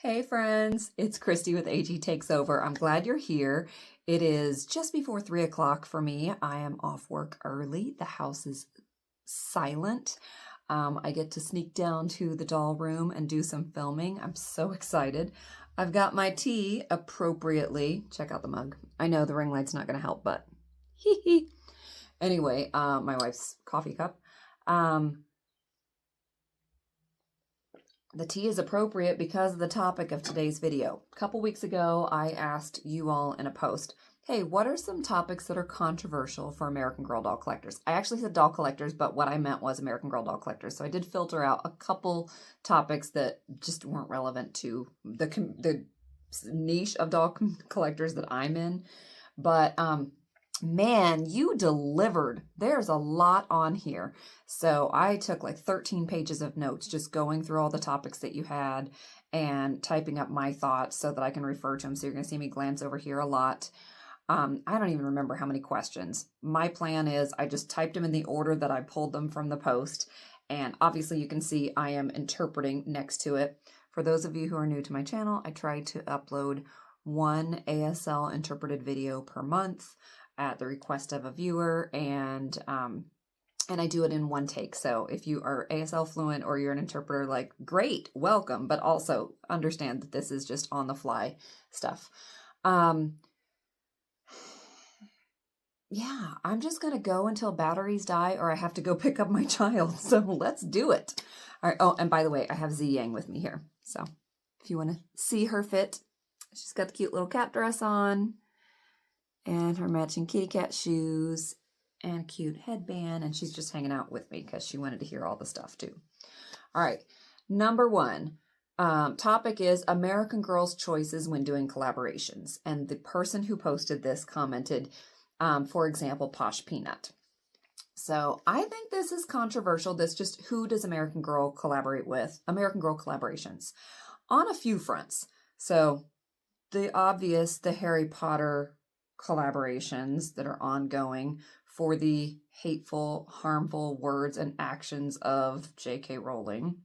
Hey friends, it's Christy with AG Takes Over. I'm glad you're here. It is just before 3 o'clock for me. I am off work early. The house is silent. I get to sneak down to the doll room and do some filming. I'm so excited. I've got my tea appropriately. Check out the mug. I know the ring light's not going to help, but hee hee. Anyway, my wife's coffee cup. The tea is appropriate because of the topic of today's video. A couple weeks ago, I asked you all in a post, hey, what are some topics that are controversial for American Girl doll collectors? I actually said doll collectors, but what I meant was American Girl doll collectors. So I did filter out a couple topics that just weren't relevant to the niche of doll collectors that I'm in. But man, you delivered. There's a lot on here. So I took like 13 pages of notes, just going through all the topics that you had and typing up my thoughts so that I can refer to them. So you're going to see me glance over here a lot. I don't even remember how many questions. My plan is I just typed them in the order that I pulled them from the post. And obviously you can see I am interpreting next to it. For those of you who are new to my channel, I try to upload one ASL interpreted video per month at the request of a viewer, and I do it in one take. So if you are ASL fluent or you're an interpreter, like, great, welcome, but also understand that this is just on the fly stuff. Yeah, I'm just gonna go until batteries die or I have to go pick up my child. So let's do it. All right. Oh, and by the way, I have Z Yang with me here. So if you want to see her fit, she's got the cute little cat dress on and her matching kitty cat shoes and a cute headband, and she's just hanging out with me because she wanted to hear all the stuff too. All right, number one topic is American Girl's choices when doing collaborations, and the person who posted this commented, for example, Posh Peanut. So I think this is controversial. This just, who does American Girl collaborate with? American Girl collaborations on a few fronts. So the obvious, the Harry Potter collaborations that are ongoing for the hateful, harmful words and actions of J.K. Rowling.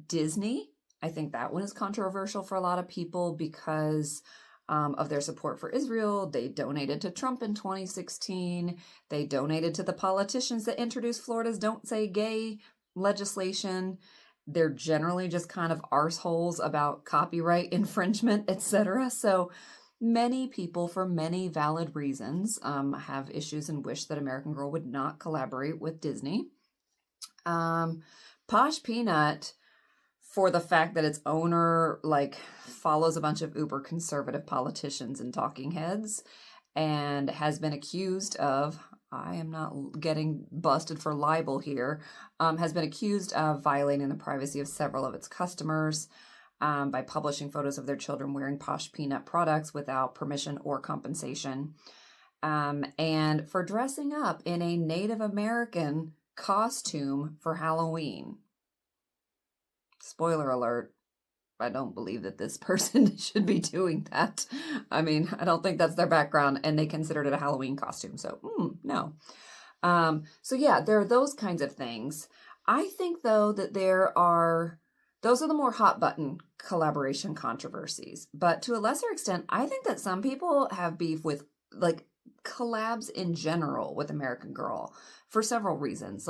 Disney, I think that one is controversial for a lot of people because of their support for Israel. They donated to Trump in 2016. They donated to the politicians that introduced Florida's Don't Say Gay legislation. They're generally just kind of arseholes about copyright infringement, etc. So many people, for many valid reasons, have issues and wish that American Girl would not collaborate with Disney. Posh Peanut, for the fact that its owner follows a bunch of uber conservative politicians and talking heads, and has been accused of, I am not getting busted for libel here, has been accused of violating the privacy of several of its customers by publishing photos of their children wearing Posh Peanut products without permission or compensation, and for dressing up in a Native American costume for Halloween. Spoiler alert, I don't believe that this person should be doing that. I mean, I don't think that's their background, and they considered it a Halloween costume, so no. So yeah, there are those kinds of things. I think, though, that those are the more hot button collaboration controversies. But to a lesser extent, I think that some people have beef with collabs in general with American Girl for several reasons.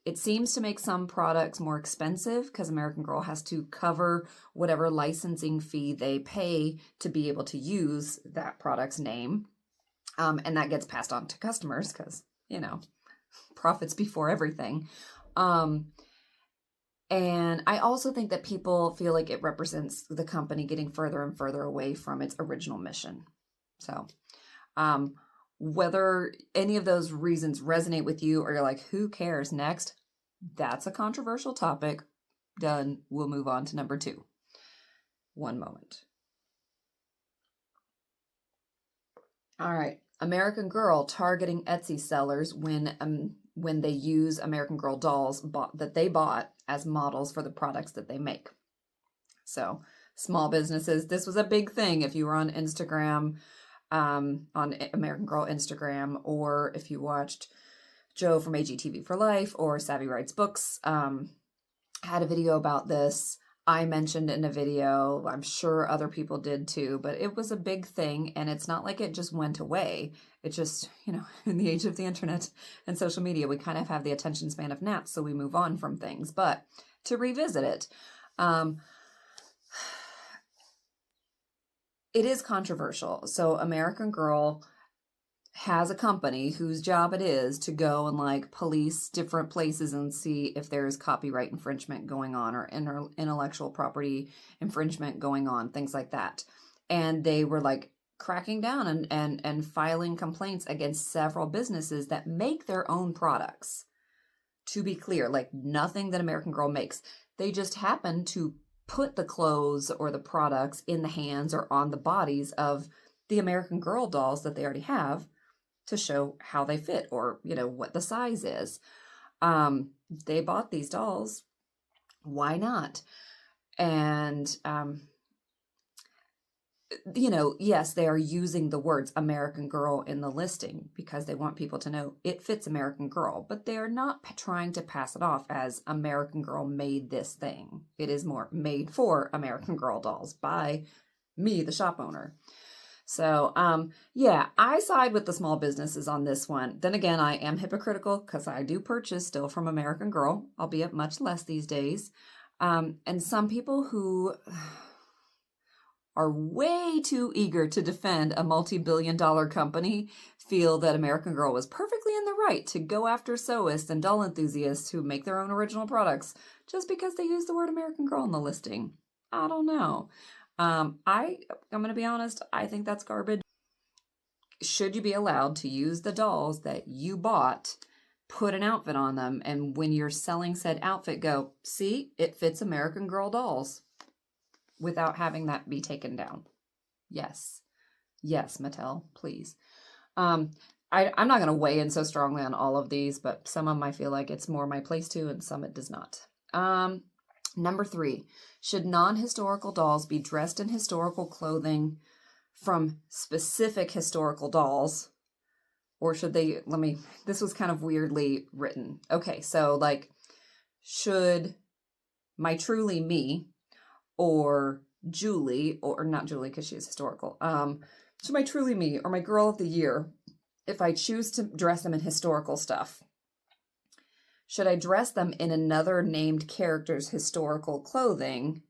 It seems to make some products more expensive because American Girl has to cover whatever licensing fee they pay to be able to use that product's name. And that gets passed on to customers because, profits before everything. And I also think that people feel like it represents the company getting further and further away from its original mission. So, whether any of those reasons resonate with you or you're like, who cares, next, that's a controversial topic. Done. We'll move on to number two. One moment. All right. American Girl targeting Etsy sellers when they use American Girl dolls that they bought as models for the products that they make. So small businesses, this was a big thing if you were on Instagram, on American Girl Instagram, or if you watched Joe from AGTV for Life or Savvy Writes Books, had a video about this. I mentioned in a video, I'm sure other people did too, but it was a big thing, and it's not like it just went away. It just, in the age of the internet and social media, we kind of have the attention span of gnats, so we move on from things. But to revisit it, it is controversial. So American Girl has a company whose job it is to go and like police different places and see if there's copyright infringement going on or intellectual property infringement going on, things like that. And they were like cracking down and filing complaints against several businesses that make their own products. To be clear, like nothing that American Girl makes. They just happen to put the clothes or the products in the hands or on the bodies of the American Girl dolls that they already have, to show how they fit or, what the size is. They bought these dolls. Why not? And, yes, they are using the words American Girl in the listing because they want people to know it fits American Girl, but they're not trying to pass it off as American Girl made this thing. It is more made for American Girl dolls by me, the shop owner. So, yeah, I side with the small businesses on this one. Then again, I am hypocritical because I do purchase still from American Girl, albeit much less these days. And some people who are way too eager to defend a multi-billion-dollar company feel that American Girl was perfectly in the right to go after sewists and doll enthusiasts who make their own original products just because they use the word American Girl in the listing. I don't know. I'm going to be honest, I think that's garbage. Should you be allowed to use the dolls that you bought, put an outfit on them, and when you're selling said outfit, go, see, it fits American Girl dolls, without having that be taken down? Yes. Yes, Mattel, please. I'm not going to weigh in so strongly on all of these, but some of them I feel like it's more my place to, and some it does not. Number 3, should non-historical dolls be dressed in historical clothing from specific historical dolls? Or should they, this was kind of weirdly written. Okay, so like, should my Truly Me or Julie, or not Julie because she's historical, should my Truly Me or my Girl of the Year, if I choose to dress them in historical stuff, should I dress them in another named character's historical clothing,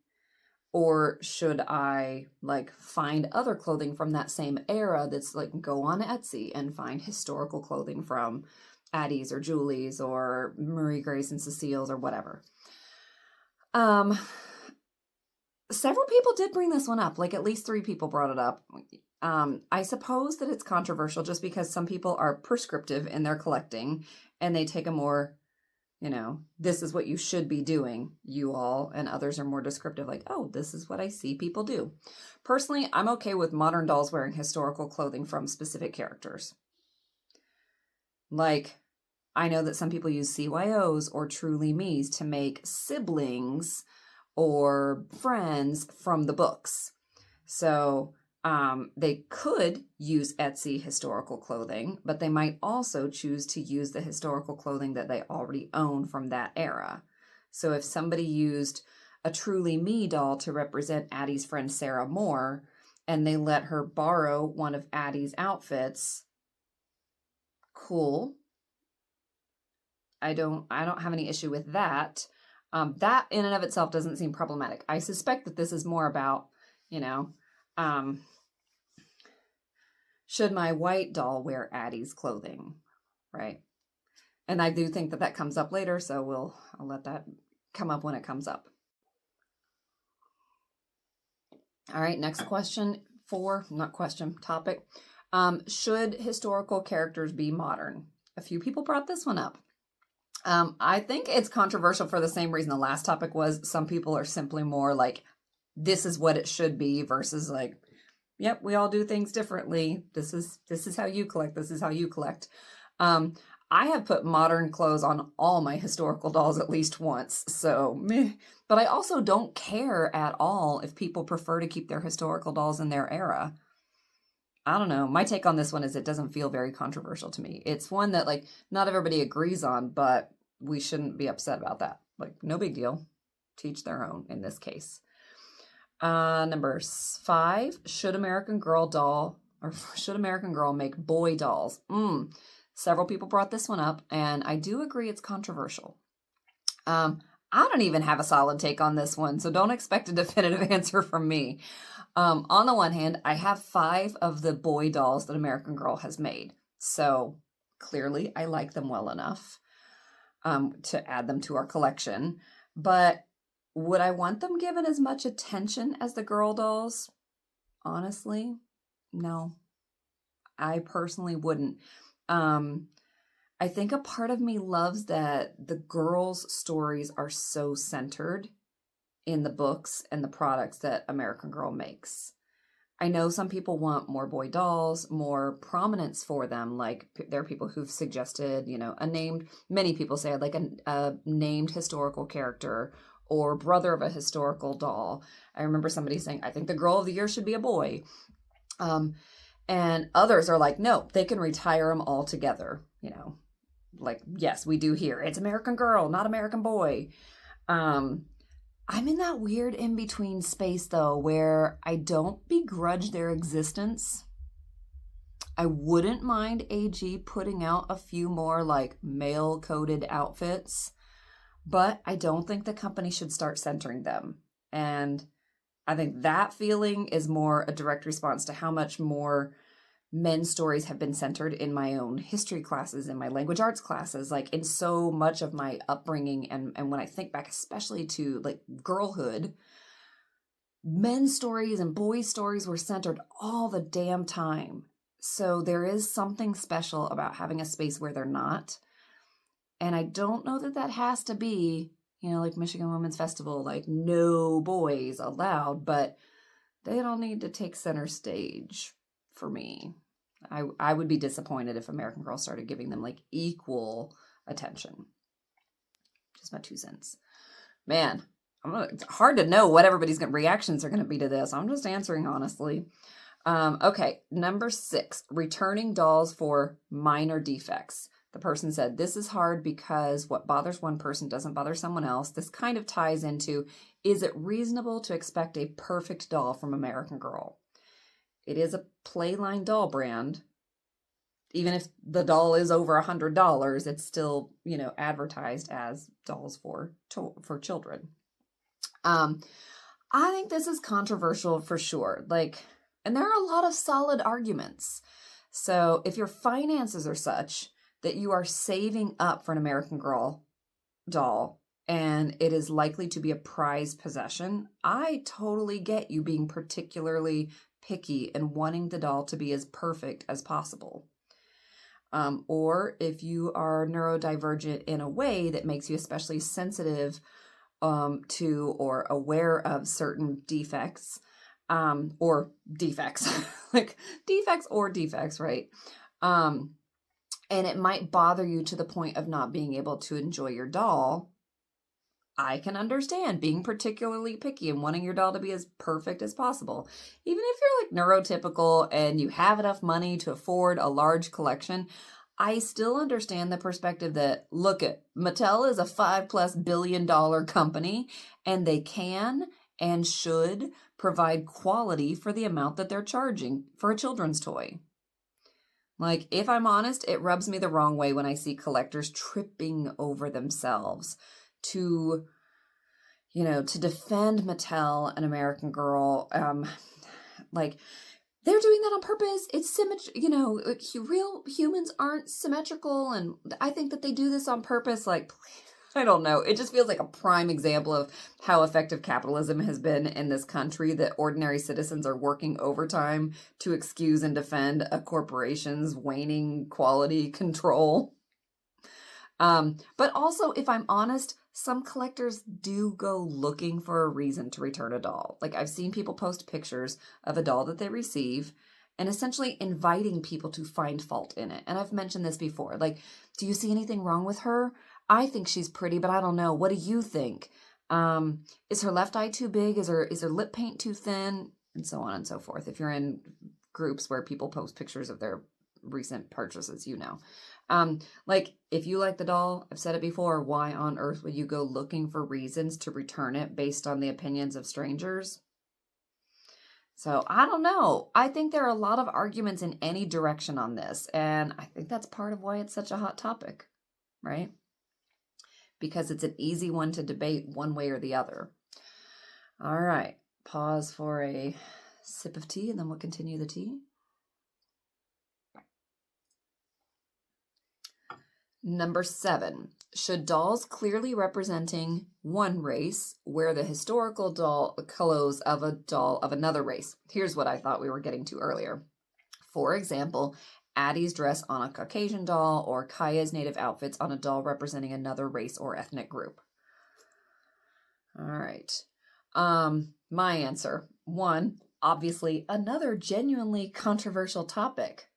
or should I like find other clothing from that same era that's like go on Etsy and find historical clothing from Addie's or Julie's or Marie Grace and Cecile's or whatever? Several people did bring this one up, like at least 3 people brought it up. I suppose that it's controversial just because some people are prescriptive in their collecting and they take a more, this is what you should be doing, you all, and others are more descriptive, like, oh, this is what I see people do. Personally, I'm okay with modern dolls wearing historical clothing from specific characters. Like, I know that some people use CYOs or Truly Me's to make siblings or friends from the books. So they could use Etsy historical clothing, but they might also choose to use the historical clothing that they already own from that era. So if somebody used a Truly Me doll to represent Addie's friend Sarah Moore, and they let her borrow one of Addie's outfits, cool. I don't have any issue with that. That in and of itself doesn't seem problematic. I suspect that this is more about, should my white doll wear Addie's clothing, right? And I do think that that comes up later, so I'll let that come up when it comes up. All right, next question, topic. Should historical characters be modern? A few people brought this one up. I think it's controversial for the same reason the last topic was. Some people are simply more like, this is what it should be, versus like, yep, we all do things differently. This is how you collect. This is how you collect. I have put modern clothes on all my historical dolls at least once, so meh. But I also don't care at all if people prefer to keep their historical dolls in their era. I don't know. My take on this one is it doesn't feel very controversial to me. It's one that like not everybody agrees on, but we shouldn't be upset about that. Like, no big deal. teach their own in this case. Number 5, should American Girl make boy dolls? Several people brought this one up, and I do agree it's controversial. I don't even have a solid take on this one, so don't expect a definitive answer from me. On the one hand, I have 5 of the boy dolls that American Girl has made, so clearly I like them well enough to add them to our collection. But would I want them given as much attention as the girl dolls? Honestly, no. I personally wouldn't. I think a part of me loves that the girls' stories are so centered in the books and the products that American Girl makes. I know some people want more boy dolls, more prominence for them. Like there are people who've suggested, many people say I'd like a named historical character or brother of a historical doll. I remember somebody saying, I think the girl of the year should be a boy. And others are like, no, they can retire them all together. Like, yes, we do here. It's American Girl, not American Boy. I'm in that weird in-between space, though, where I don't begrudge their existence. I wouldn't mind AG putting out a few more, like, male-coded outfits, but I don't think the company should start centering them. And I think that feeling is more a direct response to how much more men's stories have been centered in my own history classes, in my language arts classes, like in so much of my upbringing. And when I think back, especially to like girlhood, men's stories and boys' stories were centered all the damn time. So there is something special about having a space where they're not. And I don't know that has to be, like Michigan Women's Festival, like no boys allowed, but they don't need to take center stage for me. I would be disappointed if American Girl started giving them like equal attention. Just my 2 cents. Man, it's hard to know what everybody's reactions are going to be to this. I'm just answering honestly. Okay, number 6, returning dolls for minor defects. The person said, this is hard because what bothers one person doesn't bother someone else. This kind of ties into, is it reasonable to expect a perfect doll from American Girl? It is a Playline doll brand. Even if the doll is over $100, it's still, advertised as dolls for children. I think this is controversial for sure. And there are a lot of solid arguments. So if your finances are such that you are saving up for an American Girl doll and it is likely to be a prized possession, I totally get you being particularly picky and wanting the doll to be as perfect as possible. Or if you are neurodivergent in a way that makes you especially sensitive to or aware of certain defects, or defects, like defects or defects, right? And it might bother you to the point of not being able to enjoy your doll. I can understand being particularly picky and wanting your doll to be as perfect as possible. Even if you're like neurotypical and you have enough money to afford a large collection, I still understand the perspective that, look, Mattel is a $5+ billion company and they can and should provide quality for the amount that they're charging for a children's toy. Like, if I'm honest, it rubs me the wrong way when I see collectors tripping over themselves to defend Mattel and American Girl. Like, they're doing that on purpose. It's real humans aren't symmetrical, and I think that they do this on purpose. Like, I don't know. It just feels like a prime example of how effective capitalism has been in this country, that ordinary citizens are working overtime to excuse and defend a corporation's waning quality control. But also, if I'm honest, some collectors do go looking for a reason to return a doll. Like, I've seen people post pictures of a doll that they receive and essentially inviting people to find fault in it. And I've mentioned this before. Like, do you see anything wrong with her? I think she's pretty, but I don't know. What do you think? Is her left eye too big? Is her lip paint too thin? And so on and so forth. If you're in groups where people post pictures of their recent purchases, Like, if you like the doll, I've said it before, why on earth would you go looking for reasons to return it based on the opinions of strangers? So I don't know. I think there are a lot of arguments in any direction on this, and I think that's part of why it's such a hot topic, right? Because it's an easy one to debate one way or the other. All right, pause for a sip of tea, and then we'll continue the tea. Number 7, should dolls clearly representing one race wear the historical doll clothes of a doll of another race? Here's what I thought we were getting to earlier. For example, Addie's dress on a Caucasian doll, or Kaya's native outfits on a doll representing another race or ethnic group. All right. My answer. 1, obviously another genuinely controversial topic.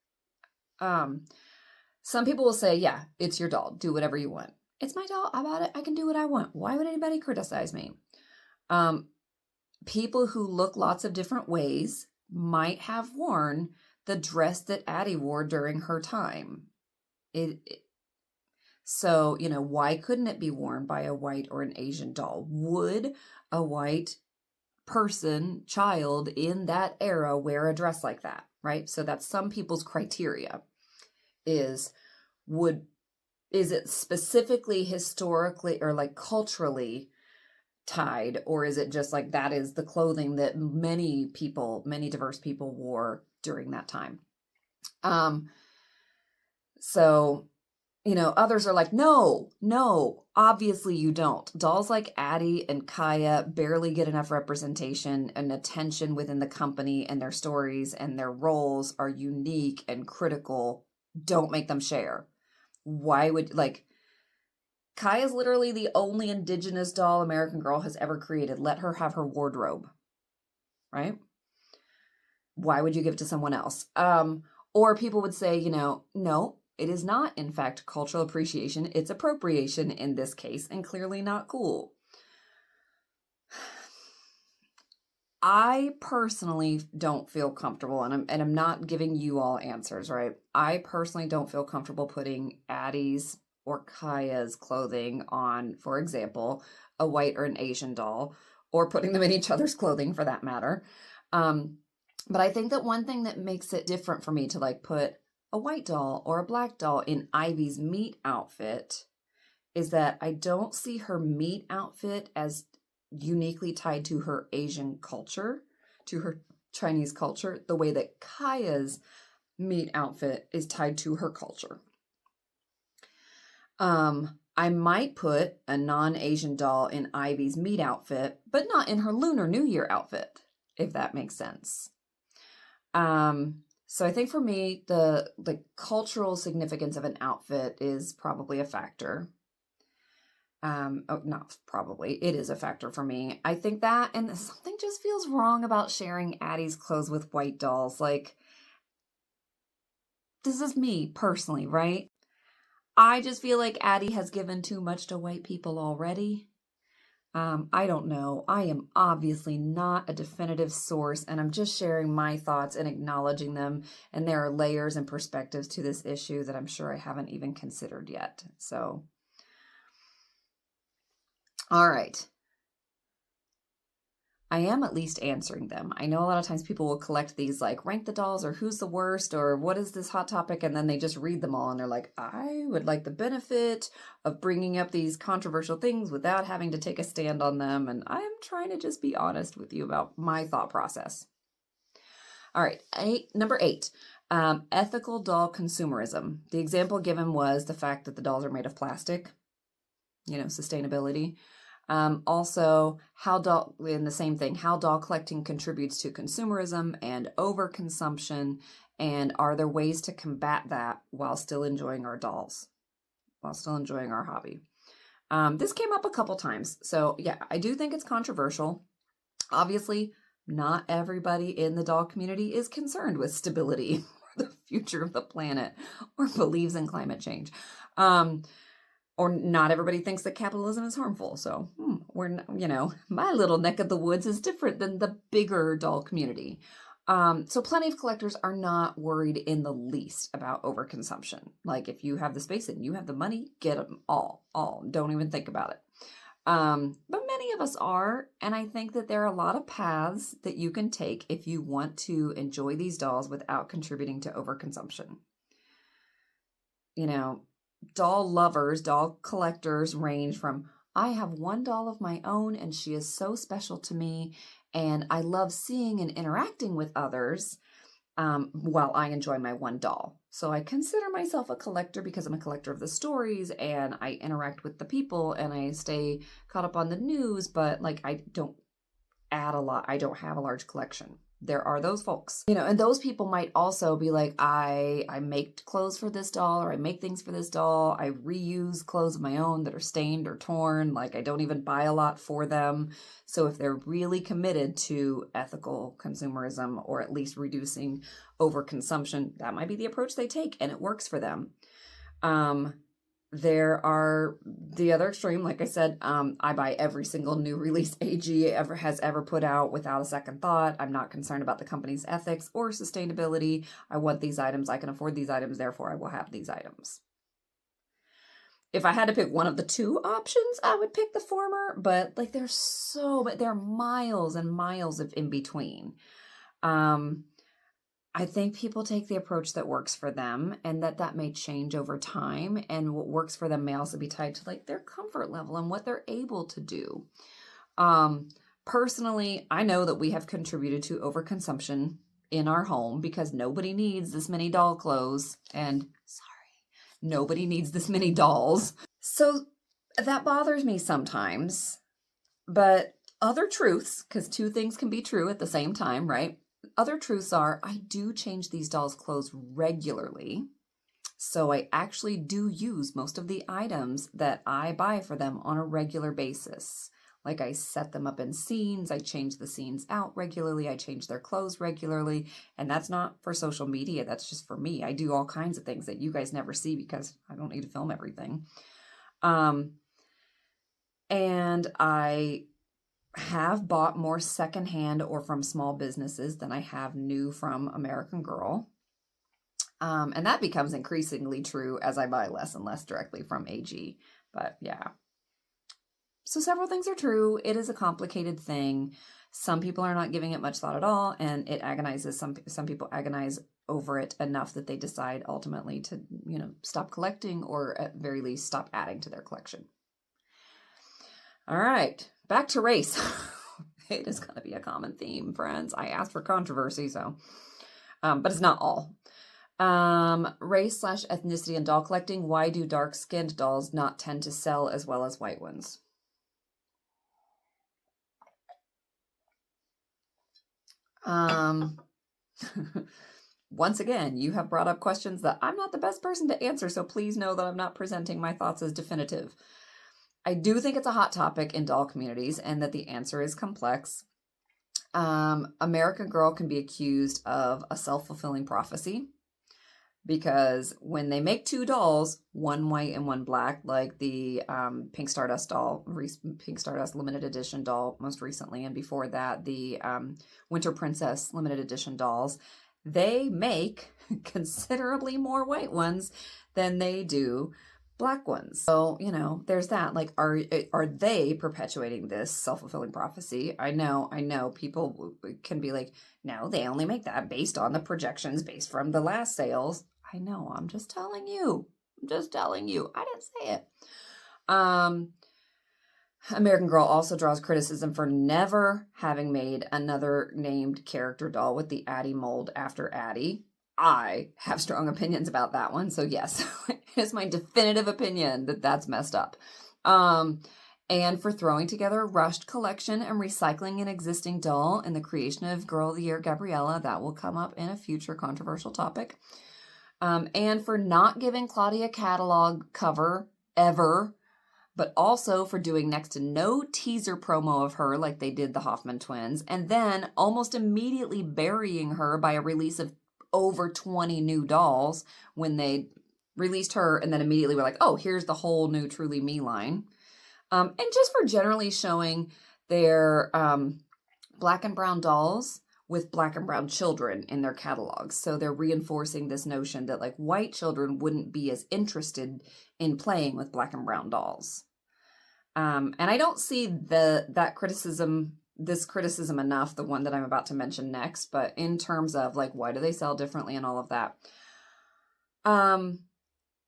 Some people will say, yeah, it's your doll. Do whatever you want. It's my doll. I bought it. I can do what I want. Why would anybody criticize me? People who look lots of different ways might have worn the dress that Addie wore during her time. So, why couldn't it be worn by a white or an Asian doll? Would a white person, child in that era wear a dress like that, right? So that's some people's criteria. Is it specifically historically or like culturally tied, or is it just like that is the clothing that many diverse people wore during that time? So, others are like, no, obviously you don't. Dolls like Addie and Kaya barely get enough representation and attention within the company, and their stories and their roles are unique and critical. Don't make them share. Why would, Kaya's literally the only indigenous doll American Girl has ever created. Let her have her wardrobe, right? Why would you give it to someone else? Or people would say, no, it is not, in fact, cultural appreciation. It's appropriation in this case, and clearly not cool. I personally don't feel comfortable, and I'm not giving you all answers, right? I personally don't feel comfortable putting Addie's or Kaya's clothing on, for example, a white or an Asian doll, or putting them in each other's clothing for that matter. But I think that one thing that makes it different for me to put a white doll or a black doll in Ivy's meat outfit is that I don't see her meat outfit as uniquely tied to her Asian culture, to her Chinese culture, the way that Kaya's meat outfit is tied to her culture. I might put a non-Asian doll in Ivy's meat outfit, but not in her Lunar New Year outfit, if that makes sense. So I think for me, the cultural significance of an outfit is probably a factor. Not probably, it is a factor for me. I think that, and something just feels wrong about sharing Addie's clothes with white dolls. This is me personally, right? I just feel like Addie has given too much to white people already. I don't know. I am obviously not a definitive source, and I'm just sharing my thoughts and acknowledging them. And there are layers and perspectives to this issue that I'm sure I haven't even considered yet. So, all right. I am at least answering them. I know a lot of times people will collect these rank the dolls or who's the worst or what is this hot topic, and then they just read them all and they're like, I would like the benefit of bringing up these controversial things without having to take a stand on them, and I'm trying to just be honest with you about my thought process. All right, number 8, ethical doll consumerism. The example given was the fact that the dolls are made of plastic, sustainability. Also, how doll collecting contributes to consumerism and overconsumption, and are there ways to combat that while still enjoying our dolls, while still enjoying our hobby? This came up a couple times, so yeah, I do think it's controversial. Obviously, not everybody in the doll community is concerned with stability or the future of the planet or believes in climate change. Or not everybody thinks that capitalism is harmful. So my little neck of the woods is different than the bigger doll community. So plenty of collectors are not worried in the least about overconsumption. Like if you have the space and you have the money, get them all. Don't even think about it. But many of us are, and I think that there are a lot of paths that you can take if you want to enjoy these dolls without contributing to overconsumption. You know, doll lovers, doll collectors range from, I have one doll of my own and she is so special to me, and I love seeing and interacting with others while I enjoy my one doll. So I consider myself a collector because I'm a collector of the stories and I interact with the people and I stay caught up on the news, but like I don't add a lot. I don't have a large collection. There are those folks, you know, and those people might also be like, I make clothes for this doll, or I make things for this doll. I reuse clothes of my own that are stained or torn. Like I don't even buy a lot for them. So if they're really committed to ethical consumerism, or at least reducing overconsumption, that might be the approach they take, and it works for them. There are the other extreme. Like I said, I buy every single new release AG has ever put out without a second thought. I'm not concerned about the company's ethics or sustainability. I want these items. I can afford these items. Therefore, I will have these items. If I had to pick one of the two options, I would pick the former. But like, there are miles and miles of in between. I think people take the approach that works for them, and that may change over time. And what works for them may also be tied to like their comfort level and what they're able to do. Personally, I know that we have contributed to overconsumption in our home because nobody needs this many doll clothes. And nobody needs this many dolls. So that bothers me sometimes. But other truths, because two things can be true at the same time, right? Other truths are, I do change these dolls' clothes regularly. So I actually do use most of the items that I buy for them on a regular basis. Like I set them up in scenes, I change the scenes out regularly, I change their clothes regularly. And that's not for social media, that's just for me. I do all kinds of things that you guys never see because I don't need to film everything. And I have bought more secondhand or from small businesses than I have new from American Girl. And that becomes increasingly true as I buy less and less directly from AG. But yeah. So several things are true. It is a complicated thing. Some people are not giving it much thought at all, and it agonizes. Some people agonize over it enough that they decide ultimately to, stop collecting, or at very least stop adding to their collection. All right. Back to race. It is going to be a common theme, friends. I asked for controversy, so, but it's not all. Race/ethnicity and doll collecting. Why do dark-skinned dolls not tend to sell as well as white ones? Once again, you have brought up questions that I'm not the best person to answer, so please know that I'm not presenting my thoughts as definitive. I do think it's a hot topic in doll communities and that the answer is complex. American Girl can be accused of a self-fulfilling prophecy because when they make two dolls, one white and one black, like the Pink Stardust doll, Pink Stardust limited edition doll most recently, and before that, the Winter Princess limited edition dolls, they make considerably more white ones than they do black ones. So, there's that. Like, are they perpetuating this self-fulfilling prophecy? I know people can be like, no, they only make that based on the projections based from the last sales. I know, I'm just telling you. I didn't say it. American Girl also draws criticism for never having made another named character doll with the Addie mold after Addie. I have strong opinions about that one. So yes, it's my definitive opinion that that's messed up. And for throwing together a rushed collection and recycling an existing doll in the creation of Girl of the Year Gabriella. That will come up in a future controversial topic. And for not giving Claudia a catalog cover ever, but also for doing next to no teaser promo of her like they did the Hoffman twins, and then almost immediately burying her by a release of over 20 new dolls when they released her, and then immediately were like, oh, here's the whole new Truly Me line. And just for generally showing their black and brown dolls with black and brown children in their catalogs. So they're reinforcing this notion that like white children wouldn't be as interested in playing with black and brown dolls. And I don't see this criticism enough, the one that I'm about to mention next, but in terms of like, why do they sell differently and all of that?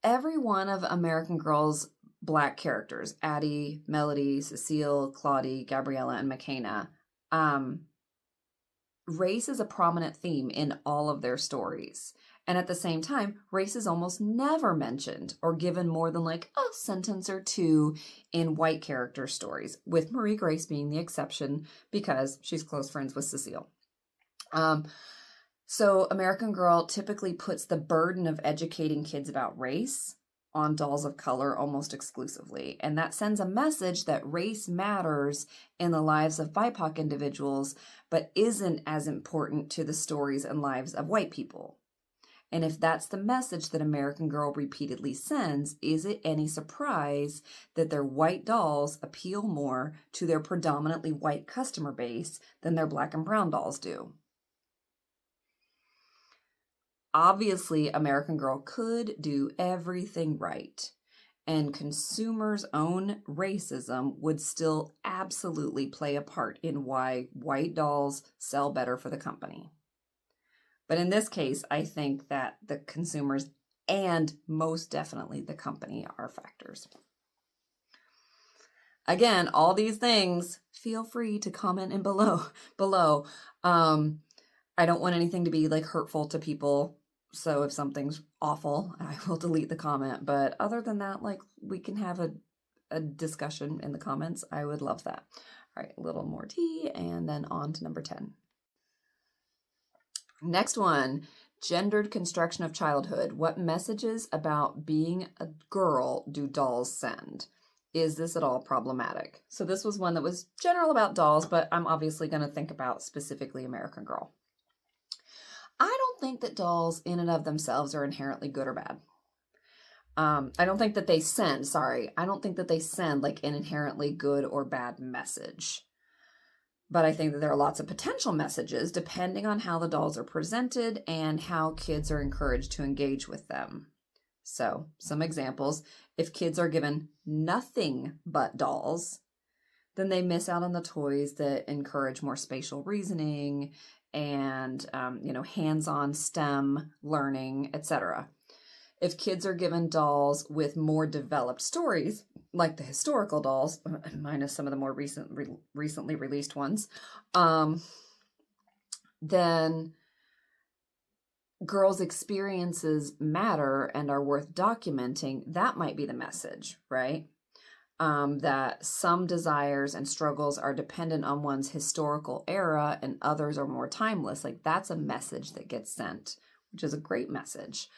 Every one of American Girl's black characters, Addie, Melody, Cecile, Claudie, Gabriella, and McKenna, race is a prominent theme in all of their stories. And at the same time, race is almost never mentioned or given more than like a sentence or two in white character stories, with Marie Grace being the exception because she's close friends with Cecile. So American Girl typically puts the burden of educating kids about race on dolls of color almost exclusively. And that sends a message that race matters in the lives of BIPOC individuals, but isn't as important to the stories and lives of white people. And if that's the message that American Girl repeatedly sends, is it any surprise that their white dolls appeal more to their predominantly white customer base than their black and brown dolls do? Obviously, American Girl could do everything right, and consumers' own racism would still absolutely play a part in why white dolls sell better for the company. But in this case, I think that the consumers and most definitely the company are factors. Again, all these things, feel free to comment in below. I don't want anything to be like hurtful to people. So if something's awful, I will delete the comment. But other than that, like we can have a discussion in the comments. I would love that. All right, a little more tea and then on to number 10. Next one, gendered construction of childhood. What messages about being a girl do dolls send? Is this at all problematic? So this was one that was general about dolls, but I'm obviously going to think about specifically American Girl. I don't think that dolls in and of themselves are inherently good or bad. I don't think that they send like an inherently good or bad message. But I think that there are lots of potential messages depending on how the dolls are presented and how kids are encouraged to engage with them. So, some examples. If kids are given nothing but dolls, then they miss out on the toys that encourage more spatial reasoning and, hands-on STEM learning, etc. If kids are given dolls with more developed stories, like the historical dolls, minus some of the more recently released ones, then girls' experiences matter and are worth documenting. That might be the message, right? That some desires and struggles are dependent on one's historical era and others are more timeless. Like that's a message that gets sent, which is a great message.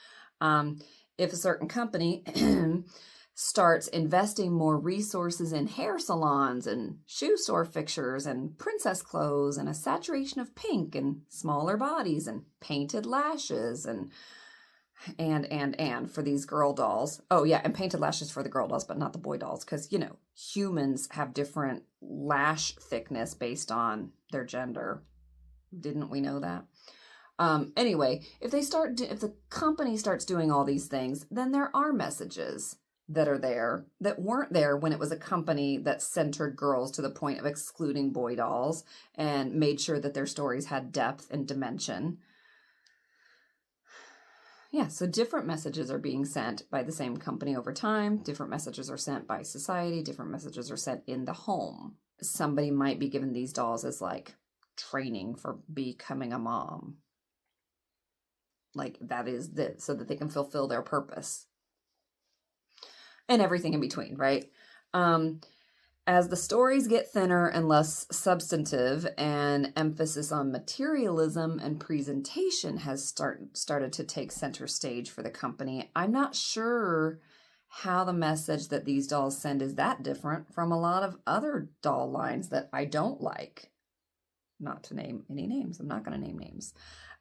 If a certain company starts investing more resources in hair salons and shoe store fixtures and princess clothes and a saturation of pink and smaller bodies and painted lashes and for these girl dolls. Oh yeah, and painted lashes for the girl dolls, but not the boy dolls, because humans have different lash thickness based on their gender. Didn't we know that? Anyway, if the company starts doing all these things, then there are messages that are there that weren't there when it was a company that centered girls to the point of excluding boy dolls and made sure that their stories had depth and dimension. Yeah, so different messages are being sent by the same company over time. Different messages are sent by society. Different messages are sent in the home. Somebody might be given these dolls as like training for becoming a mom. Like that is this, so that they can fulfill their purpose. And everything in between, right? As the stories get thinner and less substantive and emphasis on materialism and presentation has started to take center stage for the company, I'm not sure how the message that these dolls send is that different from a lot of other doll lines that I don't like. Not to name any names. I'm not going to name names.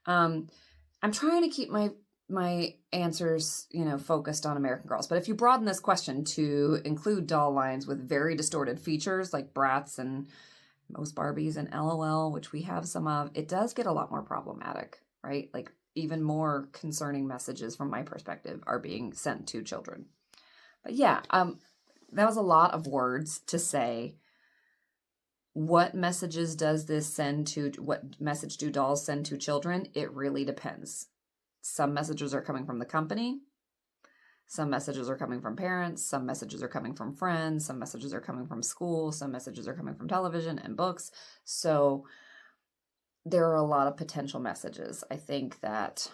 I'm trying to keep my answers, focused on American Girls. But if you broaden this question to include doll lines with very distorted features like Bratz and most Barbies and LOL, which we have some of, it does get a lot more problematic, right? Like even more concerning messages from my perspective are being sent to children. But yeah, that was a lot of words to say. What messages does this send to, what message do dolls send to children? It really depends. Some messages are coming from the company. Some messages are coming from parents. Some messages are coming from friends. Some messages are coming from school. Some messages are coming from television and books. So there are a lot of potential messages. I think that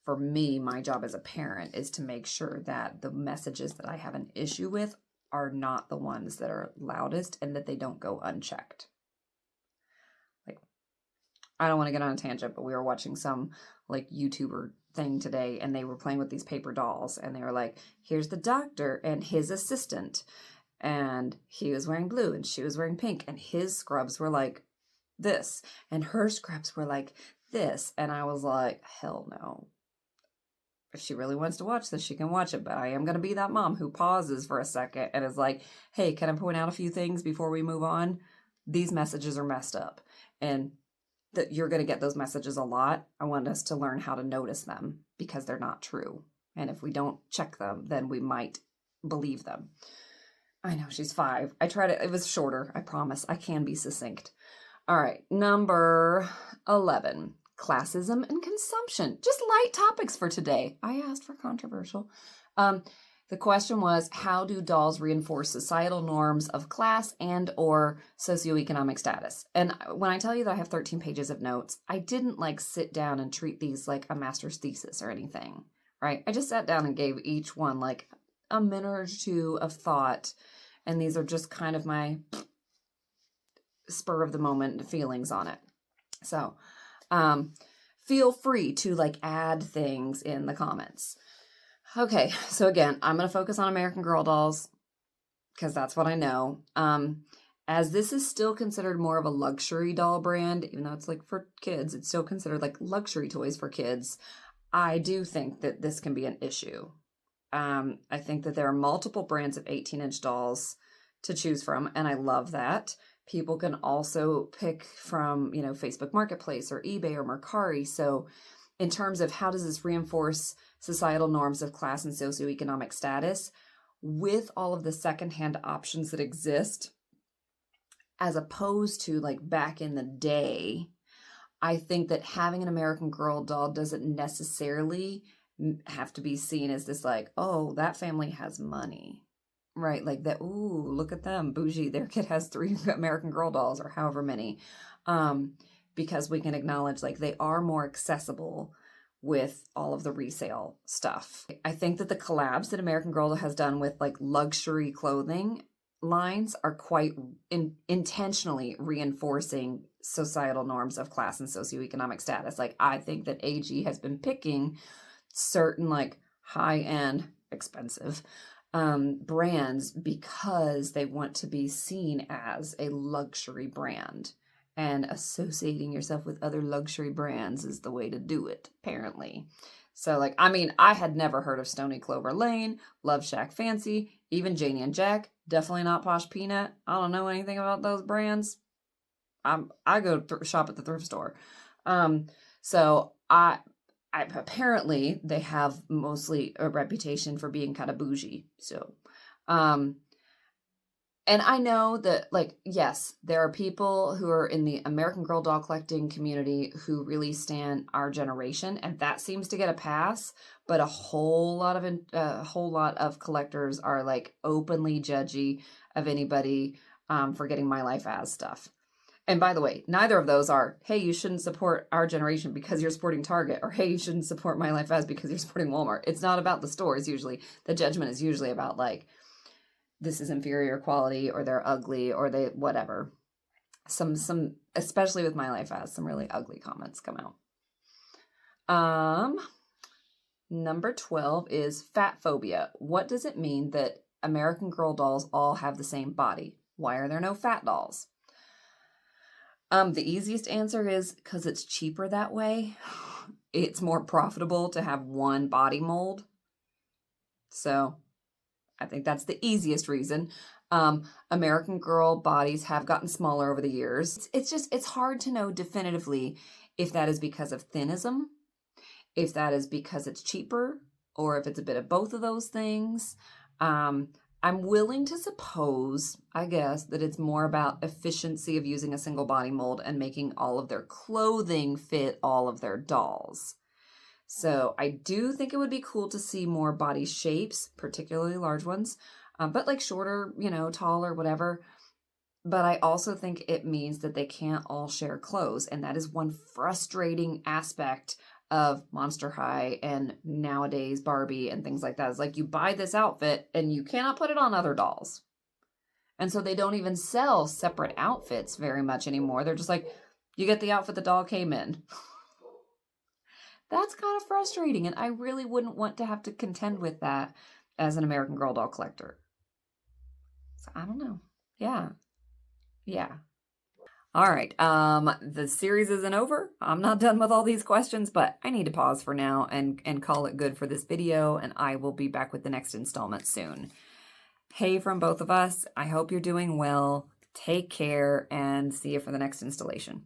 for me, my job as a parent is to make sure that the messages that I have an issue with are not the ones that are loudest and that they don't go unchecked. Like, I don't want to get on a tangent, but we were watching some like YouTuber thing today and they were playing with these paper dolls and they were like, here's the doctor and his assistant. And he was wearing blue and she was wearing pink and his scrubs were like this and her scrubs were like this. And I was like, hell no. If she really wants to watch this, she can watch it. But I am going to be that mom who pauses for a second and is like, hey, can I point out a few things before we move on? These messages are messed up. And that you're going to get those messages a lot. I want us to learn how to notice them because they're not true. And if we don't check them, then we might believe them. I know, she's 5. I tried it. It was shorter. I promise. I can be succinct. All right. Number 11. Classism and consumption. Just light topics for today. I asked for controversial. The question was, how do dolls reinforce societal norms of class and or socioeconomic status? And when I tell you that I have 13 pages of notes, I didn't like sit down and treat these like a master's thesis or anything, right? I just sat down and gave each one like a minute or two of thought. And these are just kind of my spur of the moment feelings on it. So, feel free to like add things in the comments. Okay, so again, I'm going to focus on American Girl dolls because that's what I know. As this is still considered more of a luxury doll brand, even though it's like for kids, it's still considered like luxury toys for kids. I do think that this can be an issue. I think that there are multiple brands of 18-inch dolls to choose from, and I love that. People can also pick from, Facebook Marketplace or eBay or Mercari. So in terms of how does this reinforce societal norms of class and socioeconomic status with all of the secondhand options that exist, as opposed to like back in the day, I think that having an American Girl doll doesn't necessarily have to be seen as this like, oh, that family has money. Right, like that, ooh, look at them, bougie, their kid has 3 American Girl dolls or however many, because we can acknowledge like they are more accessible with all of the resale stuff. I think that the collabs that American Girl has done with like luxury clothing lines are quite intentionally reinforcing societal norms of class and socioeconomic status. Like I think that AG has been picking certain like high-end, expensive brands because they want to be seen as a luxury brand, and associating yourself with other luxury brands is the way to do it, apparently. So like, I mean, I had never heard of Stony Clover Lane, Love Shack Fancy, even Janie and Jack, definitely not Posh Peanut. I don't know anything about those brands. I go shop at the thrift store. So apparently they have mostly a reputation for being kind of bougie. So, and I know that like, yes, there are people who are in the American Girl doll collecting community who really stand our generation, and that seems to get a pass. But a whole lot of collectors are like openly judgy of anybody for getting My Life As stuff. And by the way, neither of those are, hey, you shouldn't support our generation because you're supporting Target, or hey, you shouldn't support My Life As because you're supporting Walmart. It's not about the stores usually. The judgment is usually about like, this is inferior quality, or they're ugly, or they whatever. Some especially with My Life As, some really ugly comments come out. Number 12 is fat phobia. What does it mean that American Girl dolls all have the same body? Why are there no fat dolls? The easiest answer is because it's cheaper that way. It's more profitable to have one body mold. So I think that's the easiest reason. American Girl bodies have gotten smaller over the years. It's hard to know definitively if that is because of thinism, if that is because it's cheaper, or if it's a bit of both of those things. I'm willing to suppose, I guess, that it's more about efficiency of using a single body mold and making all of their clothing fit all of their dolls. So I do think it would be cool to see more body shapes, particularly large ones, but like shorter, taller, whatever. But I also think it means that they can't all share clothes. And that is one frustrating aspect of Monster High and nowadays Barbie and things like that. It's like you buy this outfit and you cannot put it on other dolls. And so they don't even sell separate outfits very much anymore. They're just like, you get the outfit the doll came in. That's kind of frustrating. And I really wouldn't want to have to contend with that as an American Girl doll collector. So I don't know. Yeah. All right. The series isn't over. I'm not done with all these questions, but I need to pause for now and call it good for this video, and I will be back with the next installment soon. Hey, from both of us, I hope you're doing well. Take care, and see you for the next installation.